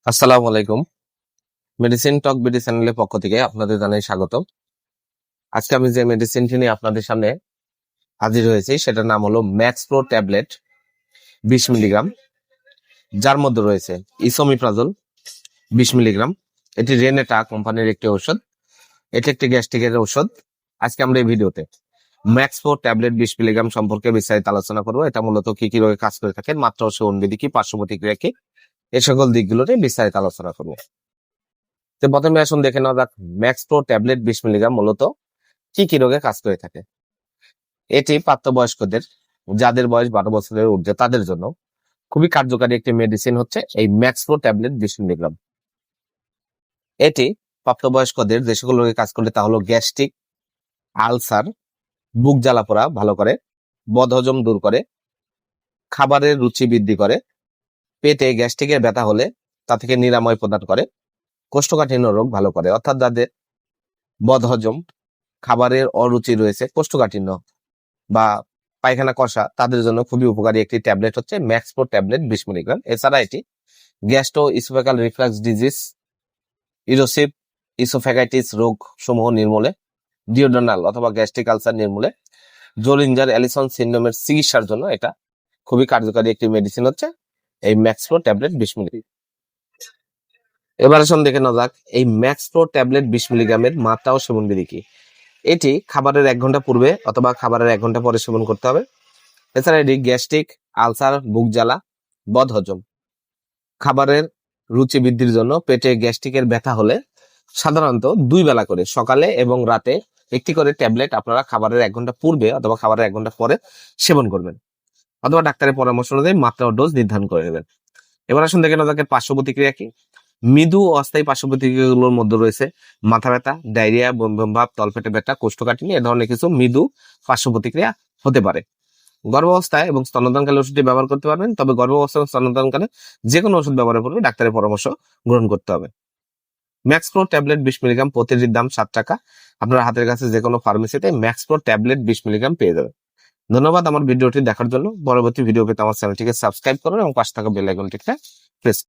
আসসালামু আলাইকুম। মেডিসিন টক বিডি চ্যানেলের পক্ষ থেকে আপনাদের জানাই স্বাগত। আজকে আমি যে মেডিসিনটি নিয়ে আপনাদের সামনে হাজির হয়েছি সেটার নাম হলো ম্যাক্স প্রো ট্যাবলেট 20 মিলিগ্রাম, যার মধ্যে রয়েছে ইসোমিপ্রাজল 20 মিলিগ্রাম। এটি রেনেটা কোম্পানির একটি ঔষধ। এটি একটি গ্যাস্ট্রিকের ঔষধ। আজকে আমরা এই ভিডিওতে ম্যাক্স প্রো ট্যাবলেট 20 মিলিগ্রাম সম্পর্কে বিস্তারিত আলোচনা করবো। এটা মূলত কি কি রোগে কাজ করে থাকে, মাত্রা ও সেবনবিধি কি, পার্শ্ব প্রতিক্রিয়া কি, এ সকল দিকগুলো নিয়ে বিস্তারিত আলোচনা করবো। তো প্রথমে আসুন দেখে নেওয়া যাক ম্যাক্স প্রো ট্যাবলেট 20 মিলিগ্রাম মূলত কি কি রোগে কাজ করে থাকে। এটি প্রাপ্তবয়স্কদের, যাদের বয়স 12 বছরের ঊর্ধ্বে, তাদের জন্য খুবই কার্যকারী একটি মেডিসিন হচ্ছে এই ম্যাক্স প্রো ট্যাবলেট 20 মিলিগ্রাম। এটি প্রাপ্তবয়স্কদের যে সকল রোগে কাজ করে তা হলো গ্যাস্ট্রিক, আলসার, বুক জ্বালা পোড়া ভালো করে, বদহজম দূর করে, খাবারের রুচি বৃদ্ধি করে, পেটে গ্যাস্ট্রিকের ব্যথা হলে তা থেকে নিরাময় প্রদান করে, কোষ্ঠকাঠিন্য রোগ ভালো করে। অর্থাৎ যাদের বদহজম, খাবারের অরুচি রয়েছে, কোষ্ঠকাঠিন্য বা পায়খানা কষা, তাদের জন্য খুবই উপকারী একটি ট্যাবলেট হচ্ছে ম্যাক্স প্রো ট্যাবলেট 20 মিলিগ্রাম। এছাড়া এটি gastro oesophageal reflux disease, erosive oesophagitis রোগ সমূহ নির্মূলে, ডিওডোনাল অথবা গ্যাস্ট্রিক আলসার নির্মূলে, জোলিঞ্জার অ্যালিসন সিন্ড্রোমের চিকিৎসার জন্য এটা খুবই কার্যকারী একটি মেডিসিন হচ্ছে এই ম্যাক্স প্রো ট্যাবলেট 20 মিলিগ্রাম। এবার আসুন দেখে নেওয়া যাক এই ম্যাক্স প্রো ট্যাবলেট 20 মিলিগ্রামের মাত্রা ও সেবনবিধি কি। এটি খাবারের 1 ঘন্টা পূর্বে অথবা খাবারের 1 ঘন্টা পরে সেবন করতে হবে। এছাড়া এটি গ্যাস্ট্রিক, আলসার, বুক জ্বালা, বদহজম, খাবারের রুচি বৃদ্ধির জন্য, পেটে গ্যাস্ট্রিকের ব্যথা হলে সাধারণত 2 বেলা করে সকালে এবং রাতে একটি করে ট্যাবলেট আপনারা খাবারের 1 ঘন্টা পূর্বে অথবা খাবারের 1 ঘন্টা পরে সেবন করবেন, অথবা ডাক্তারের পরামর্শ অনুযায়ী মাত্রা ও ডোজ নির্ধারণ করে নেবেন। এবার আসুন দেখে নেওয়া যাক পার্শ্ব প্রতিক্রিয়া কি। মৃদু ও অস্থায়ী পার্শ্ব প্রতিক্রিয়াগুলোর মধ্যে রয়েছে মাথা ব্যথা, ডায়রিয়া, বমি বমি ভাব, তলপেটে ব্যথা, কোষ্ঠকাঠিন্য, এ ধরনের কিছু মৃদু পার্শ্ব প্রতিক্রিয়া হতে পারে। গর্ভাবস্থায় এবং স্তন্যদানকালে ওষুধটি ব্যবহার করতে পারবেন, তবে গর্ভাবস্থা এবং স্তন্যদানকালে যে কোনো ওষুধ ব্যবহারের পূর্বে ডাক্তারের পরামর্শ গ্রহণ করতে হবে। ম্যাক্স প্রো ট্যাবলেট 20 মিলিগ্রাম প্রতিটির দাম 7 টাকা। আপনার হাতের কাছে যে কোনো ফার্মেসিতে ম্যাক্স প্রো ট্যাবলেট 20 মিলিগ্রাম পেয়ে যাবেন। ধন্যবাদ আমার ভিডিওটি দেখার জন্য। পরবর্তী ভিডিও পেতে আমার চ্যানেলটিকে সাবস্ক্রাইব করুন এবং পাশে থাকা বেল আইকনটিতে প্রেস